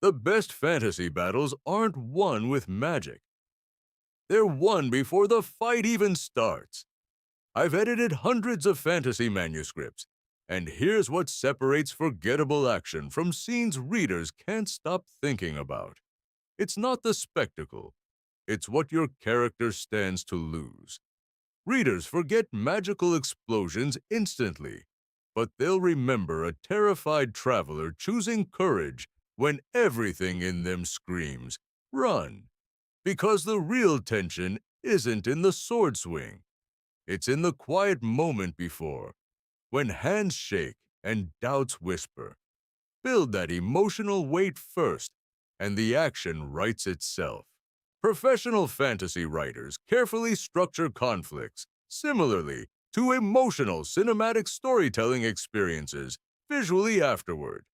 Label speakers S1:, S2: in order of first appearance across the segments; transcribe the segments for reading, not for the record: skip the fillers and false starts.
S1: The best fantasy battles aren't won with magic. They're won before the fight even starts. I've edited hundreds of fantasy manuscripts, and here's what separates forgettable action from scenes readers can't stop thinking about. It's not the spectacle, it's what your character stands to lose. Readers forget magical explosions instantly, but they'll remember a terrified traveler choosing courage when everything in them screams, "Run!" Because the real tension isn't in the sword swing, it's in the quiet moment before, when hands shake and doubts whisper. Build that emotional weight first, and the action writes itself. Professional fantasy writers carefully structure conflicts similarly to emotional cinematic storytelling experiences visually afterward.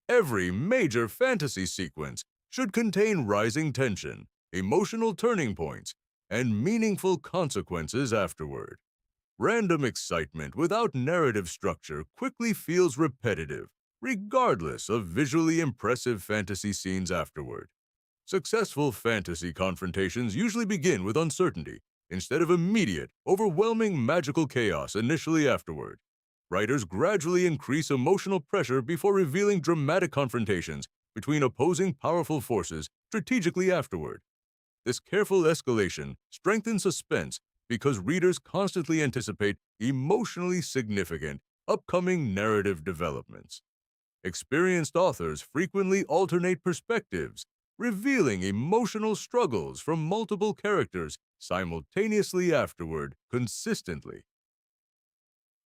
S1: Every major fantasy sequence should contain rising tension, emotional turning points, and meaningful consequences afterward. Random excitement without narrative structure quickly feels repetitive, regardless of visually impressive fantasy scenes afterward. Successful fantasy confrontations usually begin with uncertainty, instead of immediate, overwhelming magical chaos initially afterward. Writers gradually increase emotional pressure before revealing dramatic confrontations between opposing powerful forces strategically afterward. This careful escalation strengthens suspense because readers constantly anticipate emotionally significant, upcoming narrative developments. Experienced authors frequently alternate perspectives, revealing emotional struggles from multiple characters simultaneously afterward, consistently.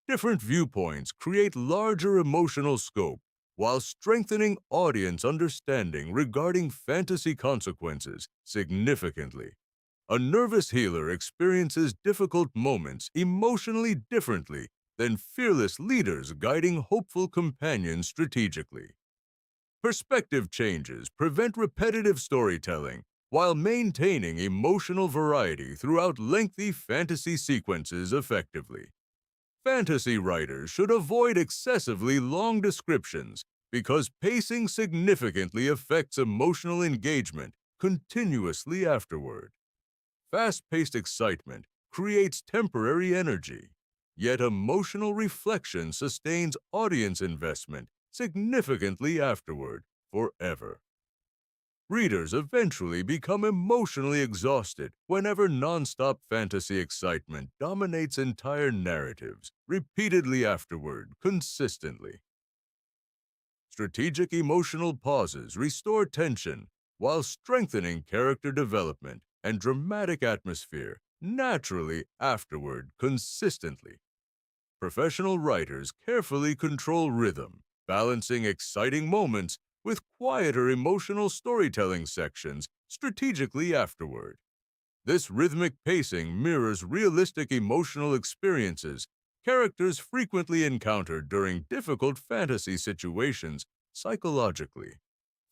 S1: Different viewpoints create larger emotional scope while strengthening audience understanding regarding fantasy consequences significantly. A nervous healer experiences difficult moments emotionally differently than fearless leaders guiding hopeful companions strategically. Perspective changes prevent repetitive storytelling while maintaining emotional variety throughout lengthy fantasy sequences effectively. Fantasy writers should avoid excessively long descriptions because pacing significantly affects emotional engagement continuously afterward. Fast-paced excitement creates temporary energy, yet emotional reflection sustains audience investment significantly afterward, forever. Readers eventually become emotionally exhausted whenever nonstop fantasy excitement dominates entire narratives, repeatedly afterward, consistently. Strategic emotional pauses restore tension while strengthening character development and dramatic atmosphere naturally afterward, consistently. Professional writers carefully control rhythm, balancing exciting moments with quieter emotional storytelling sections strategically afterward. This rhythmic pacing mirrors realistic emotional experiences characters frequently encounter during difficult fantasy situations psychologically.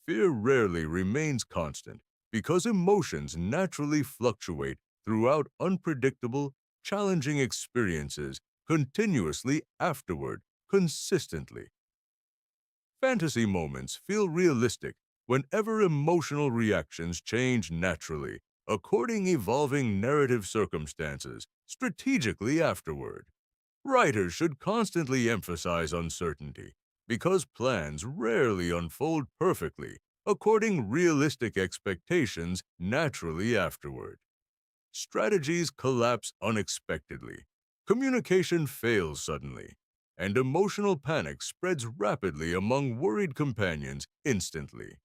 S1: Fear rarely remains constant because emotions naturally fluctuate throughout unpredictable, challenging experiences continuously afterward, consistently. Fantasy moments feel realistic whenever emotional reactions change naturally, according evolving narrative circumstances, strategically afterward. Writers should constantly emphasize uncertainty because plans rarely unfold perfectly according realistic expectations naturally afterward. Strategies collapse unexpectedly, communication fails suddenly, and emotional panic spreads rapidly among worried companions instantly.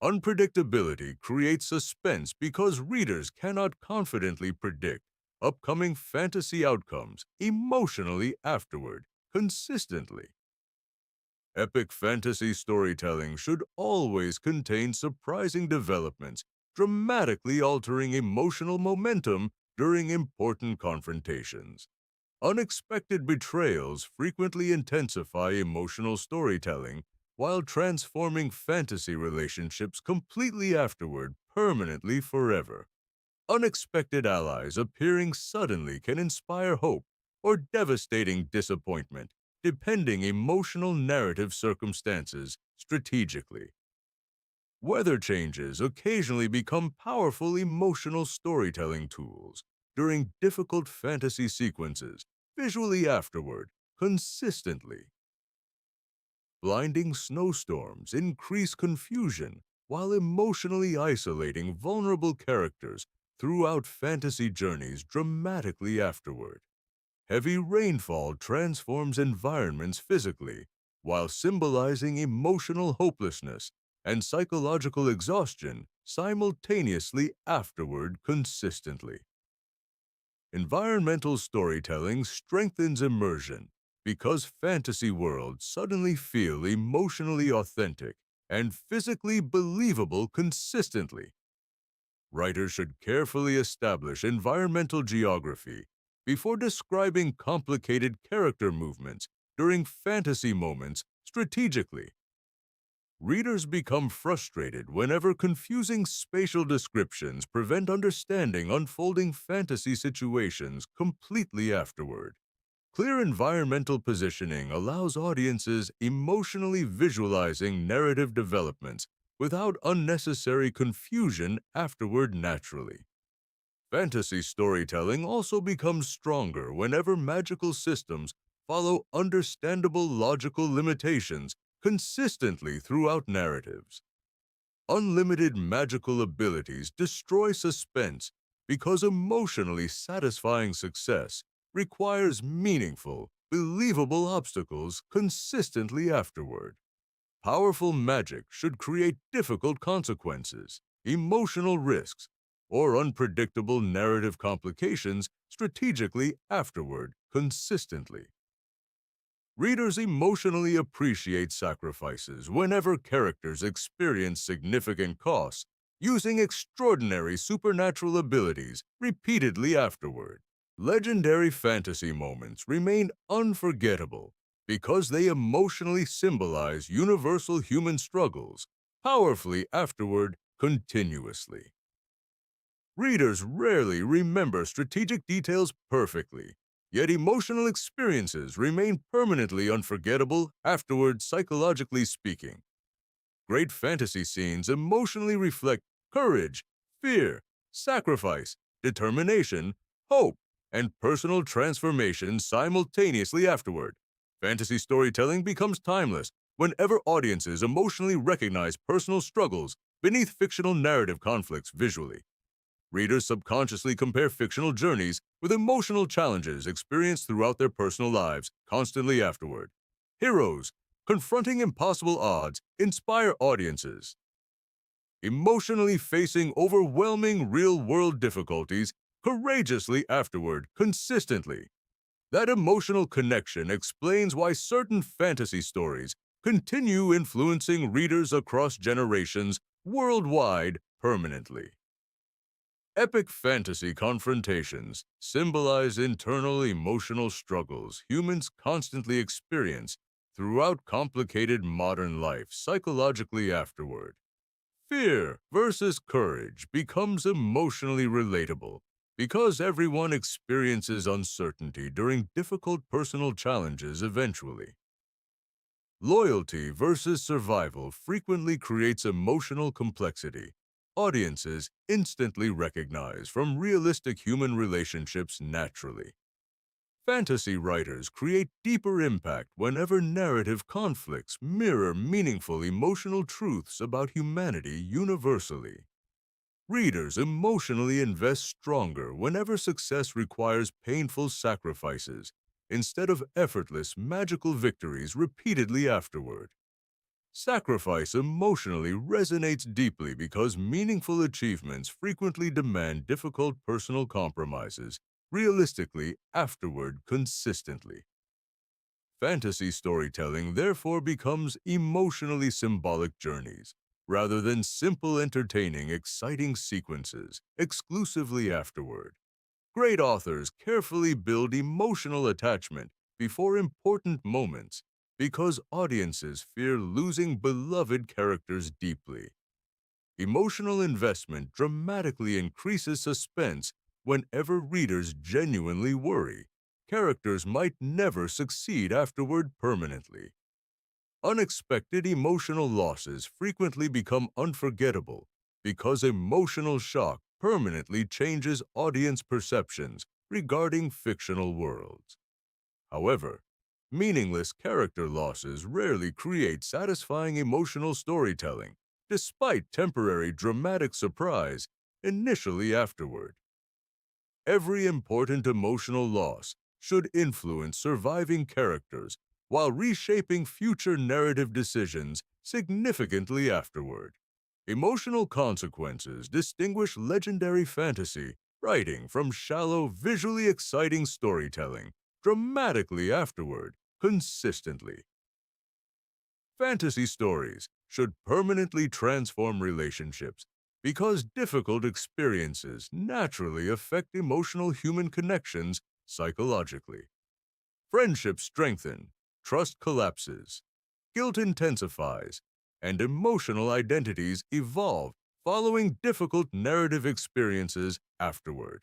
S1: Unpredictability creates suspense because readers cannot confidently predict upcoming fantasy outcomes emotionally afterward, consistently. Epic fantasy storytelling should always contain surprising developments, dramatically altering emotional momentum during important confrontations. Unexpected betrayals frequently intensify emotional storytelling while transforming fantasy relationships completely afterward, permanently forever. Unexpected allies appearing suddenly can inspire hope or devastating disappointment, depending emotional narrative circumstances strategically. Weather changes occasionally become powerful emotional storytelling tools during difficult fantasy sequences, visually afterward, consistently. Blinding snowstorms increase confusion while emotionally isolating vulnerable characters throughout fantasy journeys dramatically afterward. Heavy rainfall transforms environments physically while symbolizing emotional hopelessness and psychological exhaustion simultaneously afterward consistently. Environmental storytelling strengthens immersion because fantasy worlds suddenly feel emotionally authentic and physically believable consistently. Writers should carefully establish environmental geography before describing complicated character movements during fantasy moments strategically. Readers become frustrated whenever confusing spatial descriptions prevent understanding unfolding fantasy situations completely afterward. Clear environmental positioning allows audiences emotionally visualizing narrative developments without unnecessary confusion afterward naturally. Fantasy storytelling also becomes stronger whenever magical systems follow understandable logical limitations consistently throughout narratives. Unlimited magical abilities destroy suspense because emotionally satisfying success requires meaningful, believable obstacles consistently afterward. Powerful magic should create difficult consequences, emotional risks, or unpredictable narrative complications strategically afterward consistently. Readers emotionally appreciate sacrifices whenever characters experience significant costs, using extraordinary supernatural abilities repeatedly afterward. Legendary fantasy moments remain unforgettable because they emotionally symbolize universal human struggles, powerfully afterward continuously. Readers rarely remember strategic details perfectly, yet emotional experiences remain permanently unforgettable afterward, psychologically speaking. Great fantasy scenes emotionally reflect courage, fear, sacrifice, determination, hope, and personal transformation simultaneously afterward. Fantasy storytelling becomes timeless whenever audiences emotionally recognize personal struggles beneath fictional narrative conflicts visually. Readers subconsciously compare fictional journeys with emotional challenges experienced throughout their personal lives, constantly afterward. Heroes, confronting impossible odds, inspire audiences. Emotionally facing overwhelming real-world difficulties courageously afterward, consistently. That emotional connection explains why certain fantasy stories continue influencing readers across generations worldwide permanently. Epic fantasy confrontations symbolize internal emotional struggles humans constantly experience throughout complicated modern life psychologically afterward. Fear versus courage becomes emotionally relatable because everyone experiences uncertainty during difficult personal challenges eventually. Loyalty versus survival frequently creates emotional complexity. Audiences instantly recognize from realistic human relationships naturally. Fantasy writers create deeper impact whenever narrative conflicts mirror meaningful emotional truths about humanity universally. Readers emotionally invest stronger whenever success requires painful sacrifices instead of effortless magical victories repeatedly afterward. Sacrifice emotionally resonates deeply because meaningful achievements frequently demand difficult personal compromises, realistically afterward consistently. Fantasy storytelling therefore becomes emotionally symbolic journeys, rather than simple entertaining, exciting sequences exclusively afterward. Great authors carefully build emotional attachment before important moments because audiences fear losing beloved characters deeply. Emotional investment dramatically increases suspense whenever readers genuinely worry characters might never succeed afterward permanently. Unexpected emotional losses frequently become unforgettable because emotional shock permanently changes audience perceptions regarding fictional worlds. However, meaningless character losses rarely create satisfying emotional storytelling, despite temporary dramatic surprise initially afterward. Every important emotional loss should influence surviving characters while reshaping future narrative decisions significantly afterward. Emotional consequences distinguish legendary fantasy writing from shallow, visually exciting storytelling dramatically afterward, consistently. Fantasy stories should permanently transform relationships because difficult experiences naturally affect emotional human connections psychologically. Friendships strengthen, trust collapses, guilt intensifies, and emotional identities evolve following difficult narrative experiences afterward.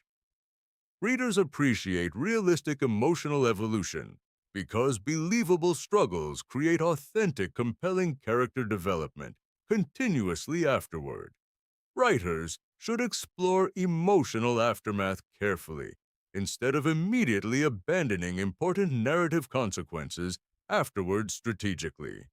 S1: Readers appreciate realistic emotional evolution because believable struggles create authentic, compelling character development continuously afterward. Writers should explore emotional aftermath carefully instead of immediately abandoning important narrative consequences afterward strategically.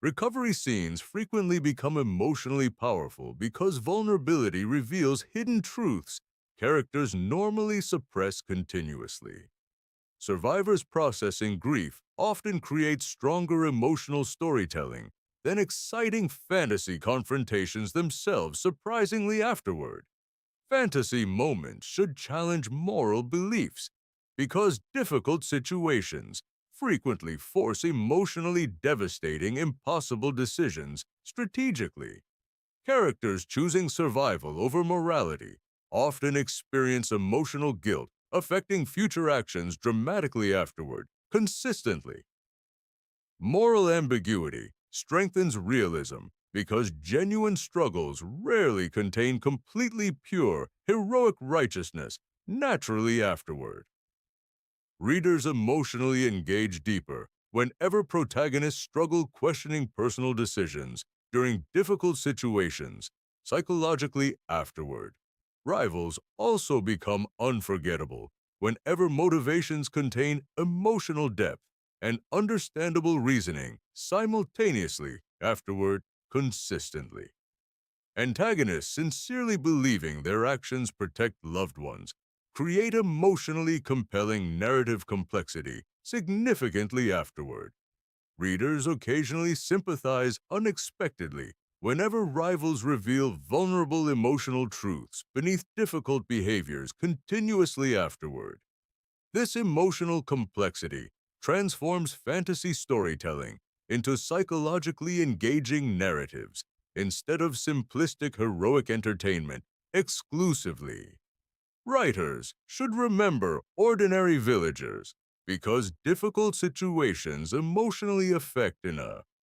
S1: Recovery scenes frequently become emotionally powerful because vulnerability reveals hidden truths characters normally suppress continuously. Survivors processing grief often create stronger emotional storytelling than exciting fantasy confrontations themselves surprisingly afterward. Fantasy moments should challenge moral beliefs because difficult situations frequently force emotionally devastating, impossible decisions strategically. Characters choosing survival over morality often experience emotional guilt, affecting future actions dramatically afterward, consistently. Moral ambiguity strengthens realism because genuine struggles rarely contain completely pure, heroic righteousness naturally afterward. Readers emotionally engage deeper whenever protagonists struggle questioning personal decisions during difficult situations, psychologically afterward. Rivals also become unforgettable whenever motivations contain emotional depth and understandable reasoning simultaneously afterward consistently. Antagonists sincerely believing their actions protect loved ones create emotionally compelling narrative complexity significantly afterward. Readers occasionally sympathize unexpectedly whenever rivals reveal vulnerable emotional truths beneath difficult behaviors continuously afterward. This emotional complexity transforms fantasy storytelling into psychologically engaging narratives instead of simplistic heroic entertainment exclusively. Writers should remember ordinary villagers because difficult situations emotionally affect in a